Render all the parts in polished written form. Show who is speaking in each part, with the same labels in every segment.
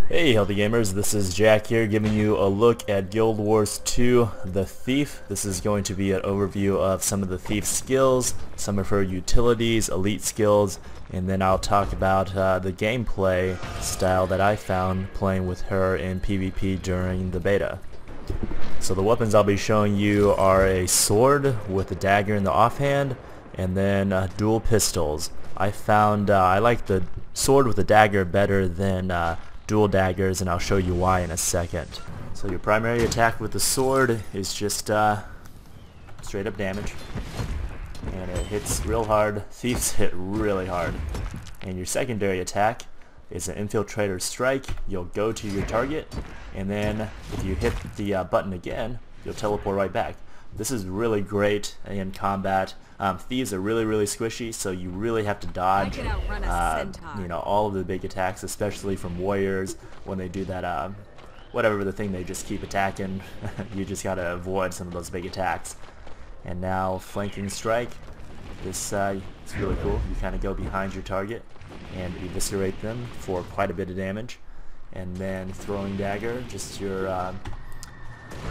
Speaker 1: Hey healthy gamers, this is Jack here giving you a look at Guild Wars 2 The Thief. This is going to be an overview of some of the Thief's skills, some of her utilities, elite skills, and then I'll talk about the gameplay style that I found playing with her in PvP during the beta. So the weapons I'll be showing you are a sword with a dagger in the offhand, and then dual pistols. I found I like the sword with the dagger better than dual daggers, and I'll show you why in a second. So your primary attack with the sword is just straight up damage, and it hits real hard. Thieves hit really hard. And your secondary attack is an infiltrator strike. You'll go to your target, and then if you hit the button again, you'll teleport right back. This is really great in combat. Thieves are really squishy, so you really have to dodge all of the big attacks, especially from warriors when they do that whatever the thing they just keep attacking. You just gotta avoid some of those big attacks. And now flanking strike. This it's really cool. You kind of go behind your target and eviscerate them for quite a bit of damage. And then throwing dagger, just your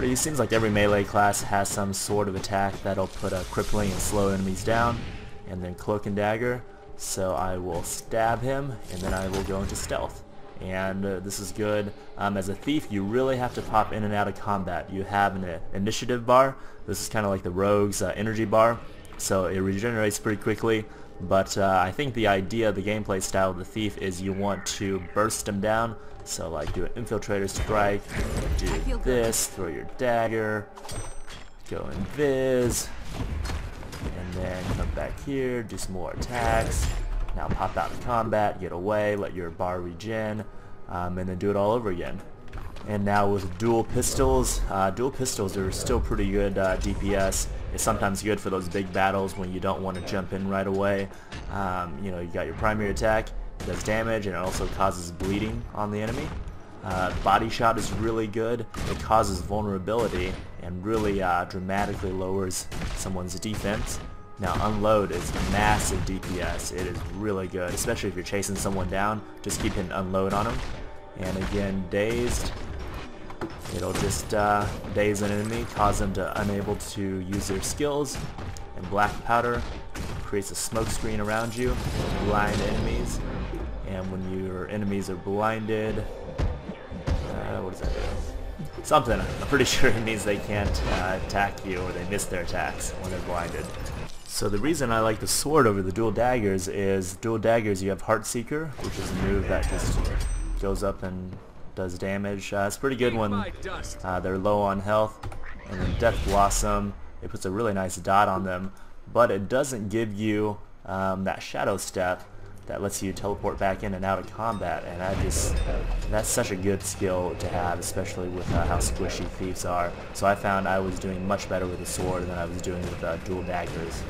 Speaker 1: it seems like every melee class has some sort of attack that'll put a crippling and slow enemies down. And then cloak and dagger, so I will stab him and then I will go into stealth. And this is good. As a thief, you really have to pop in and out of combat. You have an initiative bar. This is kind of like the rogue's energy bar, so it regenerates pretty quickly. But I think the idea, the gameplay style of the thief is you want to burst them down. So like do an infiltrator strike, do this, throw your dagger, go invis, and then come back here, do some more attacks. Now pop out of combat, get away, let your bar regen, and then do it all over again. And now with dual pistols are still pretty good DPS. It's sometimes good for those big battles when you don't want to jump in right away. You got your primary attack. It does damage, and it also causes bleeding on the enemy. Body shot is really good. It causes vulnerability and really dramatically lowers someone's defense. Now unload is massive DPS. It is really good, especially if you're chasing someone down. Just keep hitting unload on them. And again, dazed. It'll just daze an enemy, cause them to unable to use their skills. And black powder creates a smoke screen around you, blind enemies. And when your enemies are blinded, what does that do? Something. I'm pretty sure it means they can't attack you, or they miss their attacks when they're blinded. So the reason I like the sword over the dual daggers is dual daggers you have Heartseeker, which is a move that just goes up and does damage. It's pretty good when they're low on health. And then Death Blossom, it puts a really nice dot on them, but it doesn't give you that shadow step that lets you teleport back in and out of combat, and that's such a good skill to have, especially with how squishy thieves are. So I found I was doing much better with the sword than I was doing with dual daggers.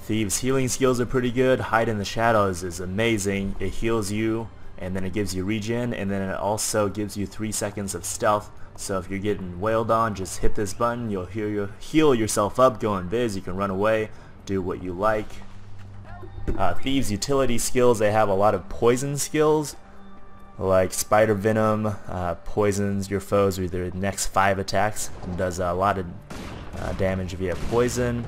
Speaker 1: Thieves' healing skills are pretty good. Hide in the shadows is amazing. It heals you, and then it gives you regen, and then it also gives you 3 seconds of stealth. So if you're getting wailed on, just hit this button, you'll heal yourself up, go invis, you can run away, do what you like. Thieves' utility skills, they have a lot of poison skills, like Spider Venom, poisons your foes with their next 5 attacks, and does a lot of damage via poison.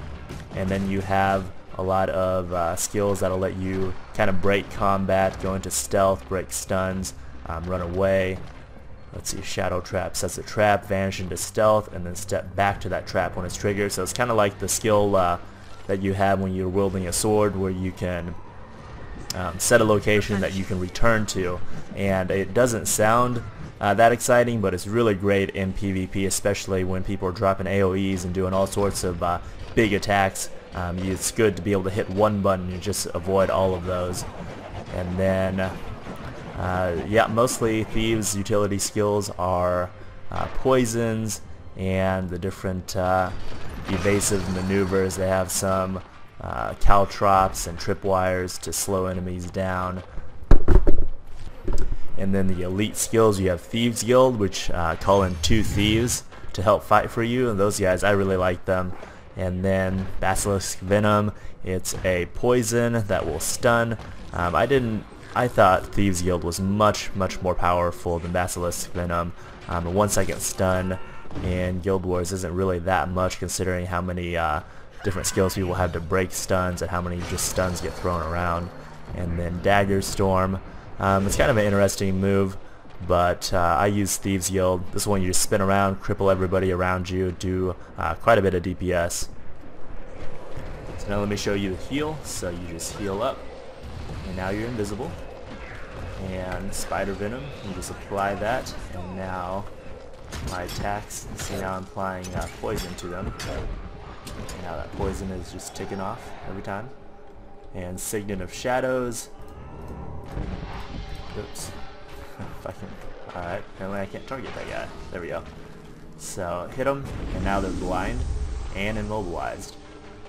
Speaker 1: And then you have a lot of skills that'll let you kind of break combat, go into stealth, break stuns, run away. Let's see, Shadow Trap sets a trap, vanish into stealth, and then step back to that trap when it's triggered. So it's kind of like the skill that you have when you're wielding a sword, where you can set a location that you can return to. And it doesn't sound that exciting, but it's really great in PvP, especially when people are dropping AoEs and doing all sorts of big attacks. It's good to be able to hit one button and just avoid all of those. And then yeah, mostly Thieves' utility skills are poisons and the different evasive maneuvers. They have some caltrops and tripwires to slow enemies down. And then the elite skills, you have Thieves Guild, which call in 2 thieves to help fight for you, and those guys, I really like them. And then Basilisk Venom, it's a poison that will stun. I didn't I thought Thieves Guild was much more powerful than Basilisk Venom. A 1 second stun in Guild Wars isn't really that much considering how many different skills people have to break stuns and how many just stuns get thrown around. And then Dagger Storm, it's kind of an interesting move, but I use Thieves Guild. This one you just spin around, cripple everybody around you, do quite a bit of DPS. So now let me show you the heal. So you just heal up, and now you're invisible. And Spider Venom, you just apply that, and now my attacks, see now I'm applying poison to them. And now that poison is just ticking off every time. And Signet of Shadows. Oops. If I can. Alright, apparently I can't target that guy. There we go. So hit them, and now they're blind and immobilized.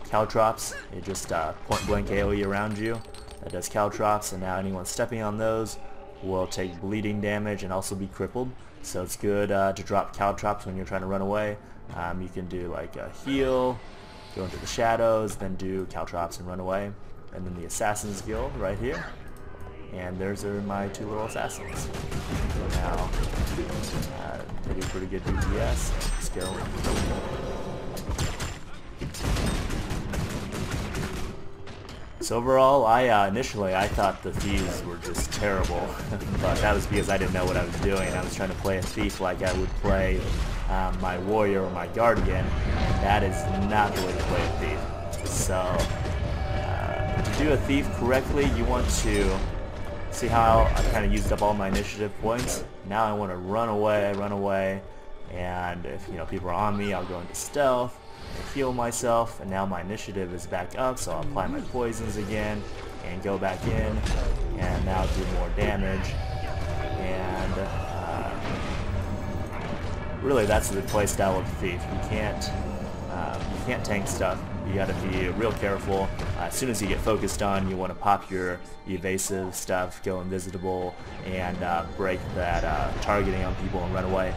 Speaker 1: Caltrops, it just point blank AoE around you. That does Caltrops, and now anyone stepping on those will take bleeding damage and also be crippled. So it's good to drop Caltrops when you're trying to run away. You can do like a heal, go into the shadows, then do Caltrops and run away. And then the Assassin's Guild right here. And there's my two little assassins. So now they do pretty good DPS. Let's go. So overall, initially I thought the thieves were just terrible, but that was because I didn't know what I was doing. I was trying to play a thief like I would play my warrior or my guardian. That is not the way to play a thief. So to do a thief correctly, you want to see how I kind of used up all my initiative points. Now I want to run away, and if people are on me, I'll go into stealth. Heal myself, and now my initiative is back up, so I'll apply my poisons again and go back in, and now do more damage. And really that's the playstyle of Thief. You can't tank stuff. You gotta be real careful. As soon as you get focused on, you want to pop your evasive stuff, go invisible, and break that targeting on people and run away.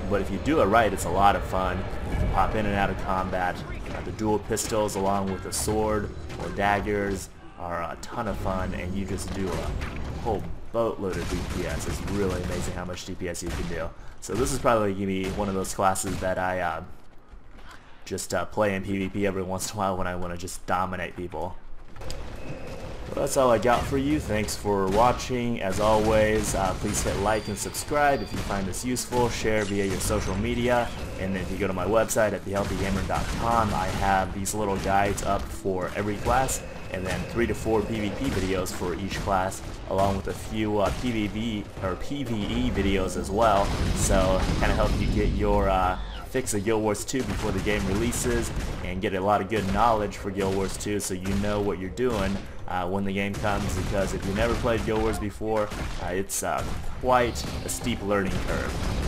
Speaker 1: But if you do it right, it's a lot of fun. You can pop in and out of combat. The dual pistols along with the sword or daggers are a ton of fun, and you just do a whole boatload of DPS. It's really amazing how much DPS you can do. So this is probably going to be one of those classes that I just play in PvP every once in a while when I want to just dominate people. Well, that's all I got for you. Thanks for watching. As always, please hit like and subscribe if you find this useful. Share via your social media. And then if you go to my website at thehealthygamer.com, I have these little guides up for every class, and then 3 to 4 PvP videos for each class, along with a few PvE videos as well. So kind of help you get your fix of Guild Wars 2 before the game releases, and get a lot of good knowledge for Guild Wars 2 so you know what you're doing when the game comes, because if you never played Guild Wars before, it's quite a steep learning curve.